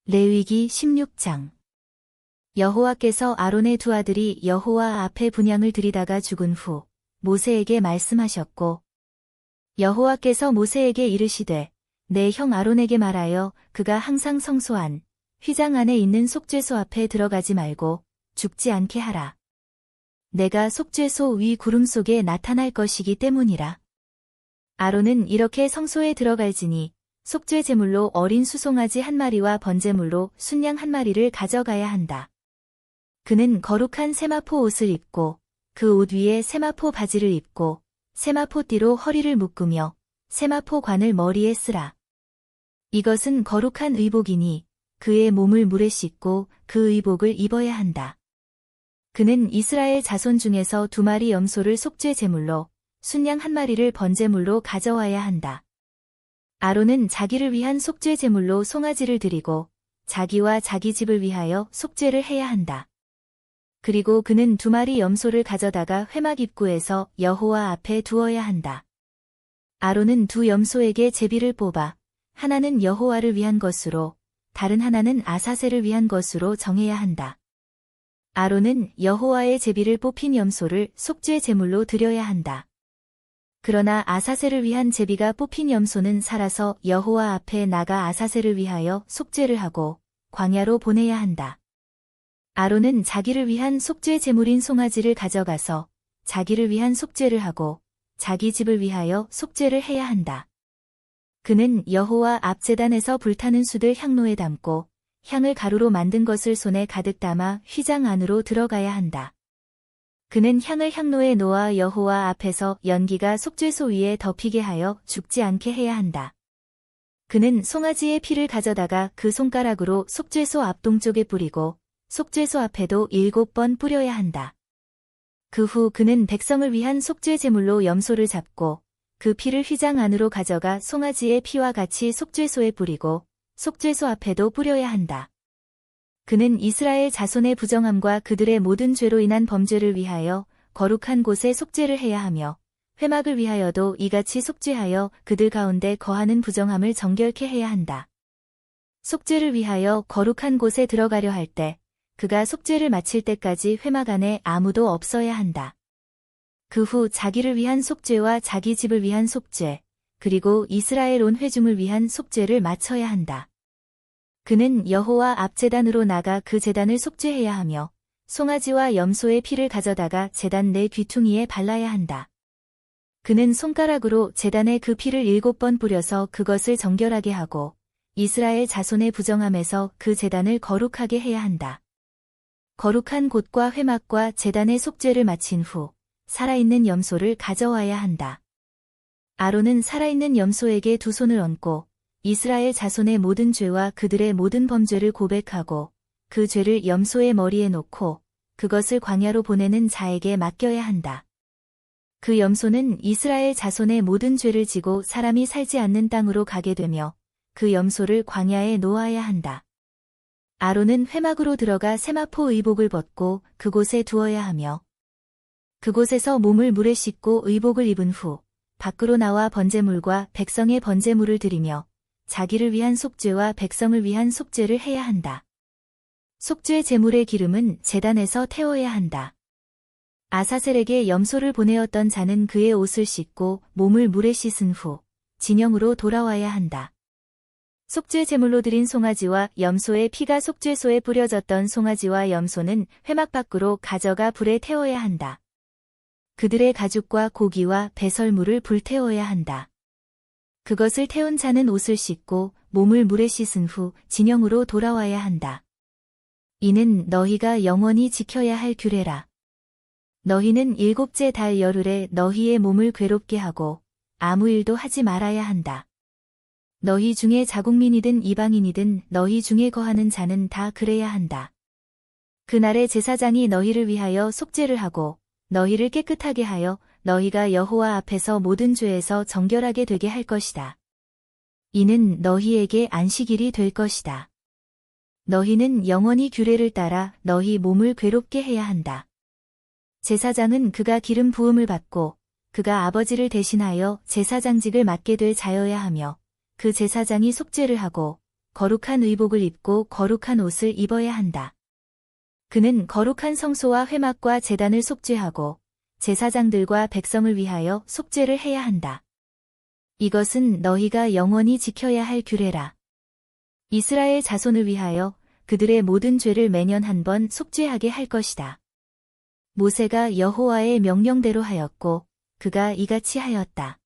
레위기 16장. 여호와께서 아론의 두 아들이 여호와 앞에 분향을 드리다가 죽은 후 모세에게 말씀하셨고, 여호와께서 모세에게 이르시되 내 형 아론에게 말하여 그가 항상 성소한 휘장 안에 있는 속죄소 앞에 들어가지 말고 죽지 않게 하라. 내가 속죄소 위 구름 속에 나타날 것이기 때문이라. 아론은 이렇게 성소에 들어갈지니 속죄 제물로 어린 수송아지 한 마리와 번제물로 순양 한 마리를 가져가야 한다. 그는 거룩한 세마포 옷을 입고 그 옷 위에 세마포 바지를 입고 세마포 띠로 허리를 묶으며 세마포 관을 머리에 쓰라. 이것은 거룩한 의복이니 그의 몸을 물에 씻고 그 의복을 입어야 한다. 그는 이스라엘 자손 중에서 2마리 염소를 속죄 제물로 순양 한 마리를 번제물로 가져와야 한다. 아론은 자기를 위한 속죄 제물로 송아지를 드리고 자기와 자기 집을 위하여 속죄를 해야 한다. 그리고 그는 2마리 염소를 가져다가 회막 입구에서 여호와 앞에 두어야 한다. 아론은 2 염소에게 제비를 뽑아 하나는 여호와를 위한 것으로 다른 하나는 아사셀을 위한 것으로 정해야 한다. 아론은 여호와의 제비를 뽑힌 염소를 속죄 제물로 드려야 한다. 그러나 아사셀을 위한 제비가 뽑힌 염소는 살아서 여호와 앞에 나가 아사셀을 위하여 속죄를 하고 광야로 보내야 한다. 아론은 자기를 위한 속죄 제물인 송아지를 가져가서 자기를 위한 속죄를 하고 자기 집을 위하여 속죄를 해야 한다. 그는 여호와 앞 제단에서 불타는 숯을 향로에 담고 향을 가루로 만든 것을 손에 가득 담아 휘장 안으로 들어가야 한다. 그는 향을 향로에 놓아 여호와 앞에서 연기가 속죄소 위에 덮이게 하여 죽지 않게 해야 한다. 그는 송아지의 피를 가져다가 그 손가락으로 속죄소 앞 동쪽에 뿌리고 속죄소 앞에도 7번 뿌려야 한다. 그 후 그는 백성을 위한 속죄 제물로 염소를 잡고 그 피를 휘장 안으로 가져가 송아지의 피와 같이 속죄소에 뿌리고 속죄소 앞에도 뿌려야 한다. 그는 이스라엘 자손의 부정함과 그들의 모든 죄로 인한 범죄를 위하여 거룩한 곳에 속죄를 해야 하며 회막을 위하여도 이같이 속죄하여 그들 가운데 거하는 부정함을 정결케 해야 한다. 속죄를 위하여 거룩한 곳에 들어가려 할 때 그가 속죄를 마칠 때까지 회막 안에 아무도 없어야 한다. 그 후 자기를 위한 속죄와 자기 집을 위한 속죄, 그리고 이스라엘 온 회중을 위한 속죄를 마쳐야 한다. 그는 여호와 앞 제단으로 나가 그 제단을 속죄해야 하며 송아지와 염소의 피를 가져다가 제단 내 귀퉁이에 발라야 한다. 그는 손가락으로 제단에 그 피를 7번 뿌려서 그것을 정결하게 하고 이스라엘 자손의 부정함에서 그 제단을 거룩하게 해야 한다. 거룩한 곳과 회막과 제단의 속죄를 마친 후 살아있는 염소를 가져와야 한다. 아론은 살아있는 염소에게 2 손을 얹고 이스라엘 자손의 모든 죄와 그들의 모든 범죄를 고백하고 그 죄를 염소의 머리에 놓고 그것을 광야로 보내는 자에게 맡겨야 한다. 그 염소는 이스라엘 자손의 모든 죄를 지고 사람이 살지 않는 땅으로 가게 되며 그 염소를 광야에 놓아야 한다. 아론은 회막으로 들어가 세마포 의복을 벗고 그곳에 두어야 하며 그곳에서 몸을 물에 씻고 의복을 입은 후 밖으로 나와 번제물과 백성의 번제물을 드리며 자기를 위한 속죄와 백성을 위한 속죄를 해야 한다. 속죄 제물의 기름은 제단에서 태워야 한다. 아사셀에게 염소를 보내었던 자는 그의 옷을 씻고 몸을 물에 씻은 후 진영으로 돌아와야 한다. 속죄 제물로 드린 송아지와 염소의 피가 속죄소에 뿌려졌던 송아지와 염소는 회막 밖으로 가져가 불에 태워야 한다. 그들의 가죽과 고기와 배설물을 불태워야 한다. 그것을 태운 자는 옷을 씻고 몸을 물에 씻은 후 진영으로 돌아와야 한다. 이는 너희가 영원히 지켜야 할 규례라. 너희는 7째 달 열흘에 너희의 몸을 괴롭게 하고 아무 일도 하지 말아야 한다. 너희 중에 자국민이든 이방인이든 너희 중에 거하는 자는 다 그래야 한다. 그날에 제사장이 너희를 위하여 속죄를 하고 너희를 깨끗하게 하여 너희가 여호와 앞에서 모든 죄에서 정결하게 되게 할 것이다. 이는 너희에게 안식일이 될 것이다. 너희는 영원히 규례를 따라 너희 몸을 괴롭게 해야 한다. 제사장은 그가 기름 부음을 받고 그가 아버지를 대신하여 제사장직을 맡게 될 자여야 하며 그 제사장이 속죄를 하고 거룩한 의복을 입고 거룩한 옷을 입어야 한다. 그는 거룩한 성소와 회막과 제단을 속죄하고 제사장들과 백성을 위하여 속죄를 해야 한다. 이것은 너희가 영원히 지켜야 할 규례라. 이스라엘 자손을 위하여 그들의 모든 죄를 매년 한 번 속죄하게 할 것이다. 모세가 여호와의 명령대로 하였고 그가 이같이 하였다.